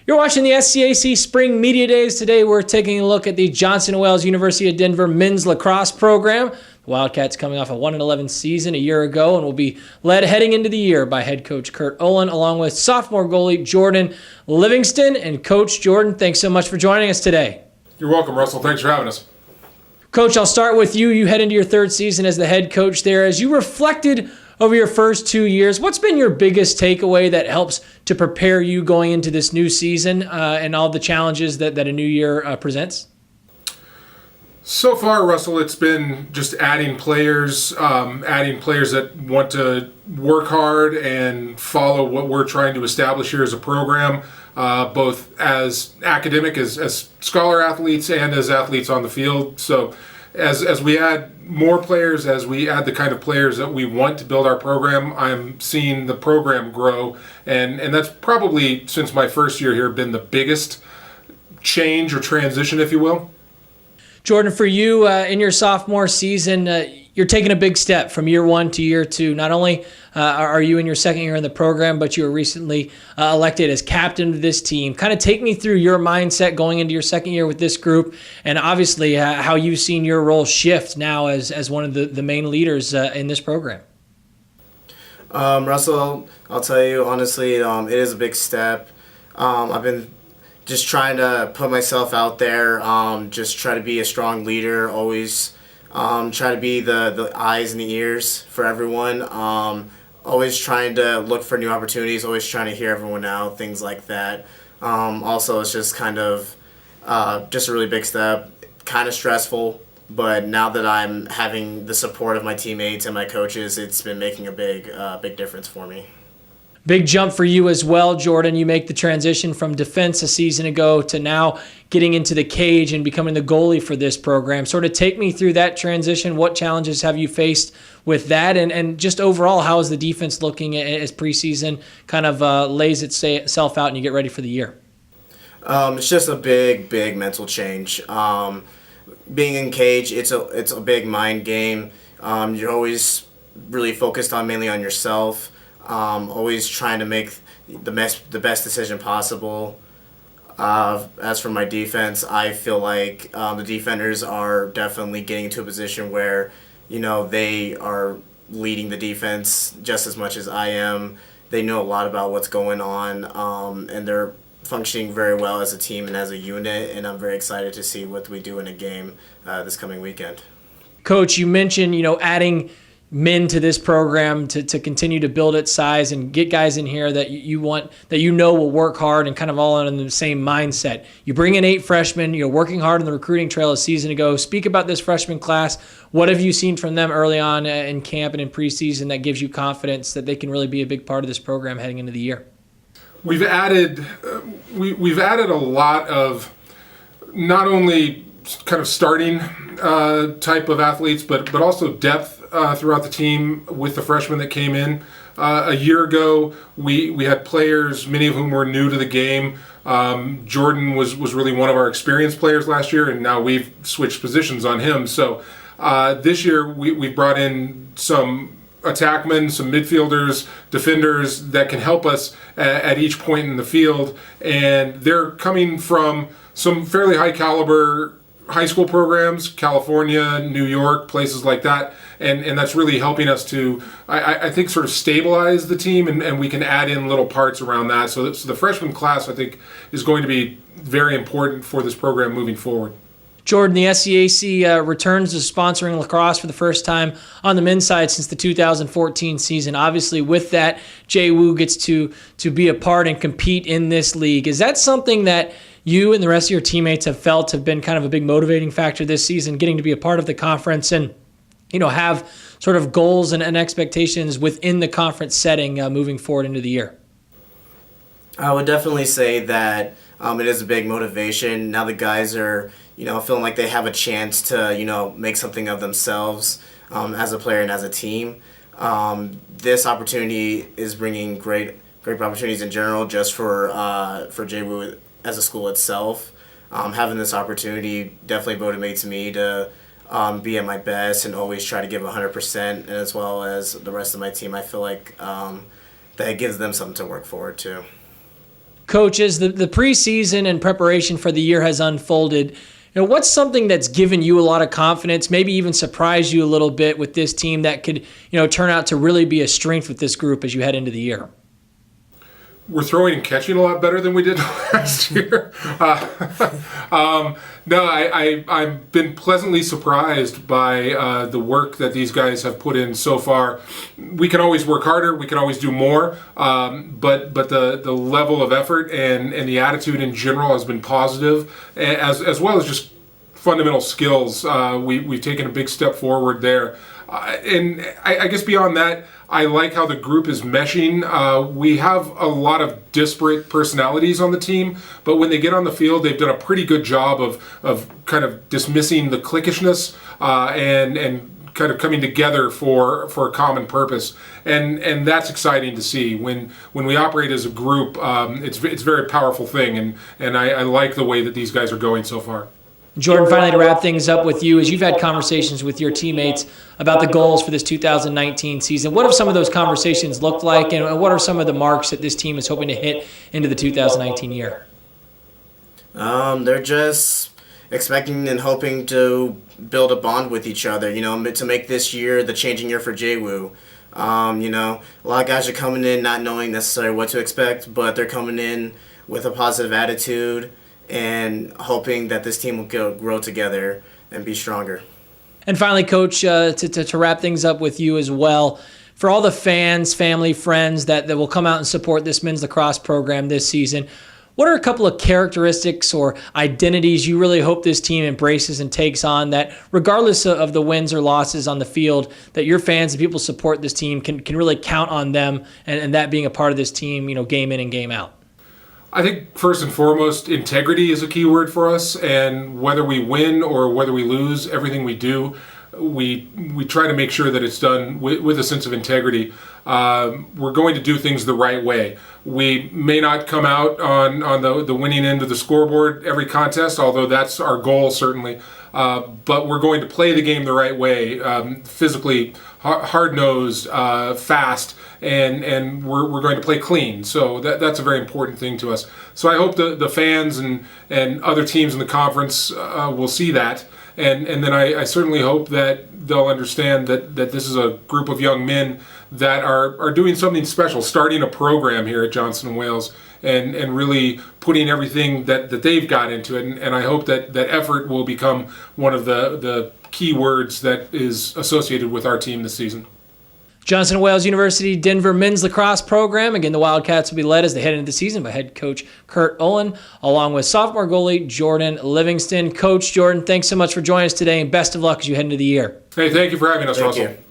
You're watching the SCAC Spring Media Days. Today we're taking a look at the Johnson & Wales University of Denver men's lacrosse program. The Wildcats coming off a 1-11 season a year ago and will be led heading into the year by head coach Kurt Ohlen along with sophomore goalie Jordan Livingston. And Coach Jordan, thanks so much for joining us today. You're welcome, Russell. Thanks for having us. Coach, I'll start with you. You head into your third season as the head coach there. As you reflected over your first 2 years, what's been your biggest takeaway that helps to prepare you going into this new season and all the challenges that a new year presents? So far, Russell, it's been just adding players that want to work hard and follow what we're trying to establish here as a program, both as academic, as scholar athletes, and as athletes on the field. So as we add more players, as we add the kind of players that we want to build our program, I'm seeing the program grow. And that's probably, since my first year here, been the biggest change or transition, if you will. Jordan, for you in your sophomore season, you're taking a big step from year one to year two. Not only are you in your second year in the program, but you were recently elected as captain of this team. Kind of take me through your mindset going into your second year with this group, and obviously how you've seen your role shift now as one of the main leaders in this program. Russell, I'll tell you honestly, it is a big step. I've been just trying to put myself out there, just try to be a strong leader, always try to be the eyes and the ears for everyone, always trying to look for new opportunities, always trying to hear everyone out, things like that. Also, it's just kind of just a really big step, kind of stressful, but now that I'm having the support of my teammates and my coaches, it's been making a big difference for me. Big jump for you as well, Jordan. You make the transition from defense a season ago to now getting into the cage and becoming the goalie for this program. Sort of take me through that transition. What challenges have you faced with that? And just overall, how is the defense looking as preseason kind of lays itself out and you get ready for the year? It's just a big mental change. Being in cage, it's a big mind game. You're always really focused mainly on yourself. Always trying to make the best decision possible. As for my defense, I feel like the defenders are definitely getting into a position where, they are leading the defense just as much as I am. They know a lot about what's going on, and they're functioning very well as a team and as a unit, and I'm very excited to see what we do in a game this coming weekend. Coach, you mentioned, adding men to this program to continue to build its size and get guys in here that you want, that will work hard and kind of all in the same mindset. You bring in 8 freshmen, you're working hard on the recruiting trail a season ago. Speak about this freshman class. What have you seen from them early on in camp and in preseason that gives you confidence that they can really be a big part of this program heading into the year? We've added a lot of not only kind of starting type of athletes, but also depth throughout the team with the freshmen that came in. A year ago, we had players, many of whom were new to the game. Jordan was really one of our experienced players last year, and now we've switched positions on him. So this year, we brought in some attackmen, some midfielders, defenders that can help us at each point in the field. And they're coming from some fairly high caliber high school programs, California, New York, places like that. And that's really helping us to, I think, sort of stabilize the team, and we can add in little parts around that. So the freshman class, I think, is going to be very important for this program moving forward. Jordan, the SCAC returns to sponsoring lacrosse for the first time on the men's side since the 2014 season. Obviously, with that, JWU gets to be a part and compete in this league. Is that something that you and the rest of your teammates have felt have been kind of a big motivating factor this season, getting to be a part of the conference and have sort of goals and expectations within the conference setting moving forward into the year? I would definitely say that it is a big motivation. Now the guys are, feeling like they have a chance to, make something of themselves as a player and as a team. This opportunity is bringing great opportunities in general, just for JWU as a school itself. Having this opportunity definitely motivates me to be at my best and always try to give 100%, and as well as the rest of my team. I feel like that gives them something to work forward to. Coach, as the preseason and preparation for the year has unfolded, what's something that's given you a lot of confidence, maybe even surprised you a little bit with this team that could, turn out to really be a strength with this group as you head into the year? We're throwing and catching a lot better than we did last year. I've been pleasantly surprised by the work that these guys have put in so far. We can always work harder. We can always do more. But the level of effort and the attitude in general has been positive, as well as just fundamental skills. We've taken a big step forward there. And I guess beyond that, I like how the group is meshing. We have a lot of disparate personalities on the team, but when they get on the field, they've done a pretty good job of kind of dismissing the cliquishness and kind of coming together for a common purpose. And that's exciting to see. When we operate as a group, it's a very powerful thing, and I like the way that these guys are going so far. Jordan, finally to wrap things up with you, as you've had conversations with your teammates about the goals for this 2019 season, what have some of those conversations looked like, and what are some of the marks that this team is hoping to hit into the 2019 year? They're just expecting and hoping to build a bond with each other, to make this year the changing year for JWU. A lot of guys are coming in not knowing necessarily what to expect, but they're coming in with a positive attitude and hoping that this team will grow together and be stronger. And finally, Coach, to wrap things up with you as well, for all the fans, family, friends that will come out and support this men's lacrosse program this season, what are a couple of characteristics or identities you really hope this team embraces and takes on that, regardless of the wins or losses on the field, that your fans and people support this team can really count on them and that being a part of this team, game in and game out? I think first and foremost, integrity is a key word for us, and whether we win or whether we lose, everything we do, we try to make sure that it's done with a sense of integrity. We're going to do things the right way. We may not come out on the winning end of the scoreboard every contest, although that's our goal certainly. But we're going to play the game the right way, physically, hard-nosed, fast, and we're going to play clean. So that's a very important thing to us. So I hope the fans and other teams in the conference will see that. And then I certainly hope that they'll understand that this is a group of young men that are doing something special, starting a program here at Johnson & Wales and really putting everything that they've got into it. And I hope that effort will become one of the key words that is associated with our team this season. Johnson & Wales University Denver men's lacrosse program. Again, the Wildcats will be led as they head into the season by head coach Kurt Ohlen, along with sophomore goalie Jordan Livingston. Coach Jordan, thanks so much for joining us today, and best of luck as you head into the year. Hey, thank you for having us, Russell. Thank you.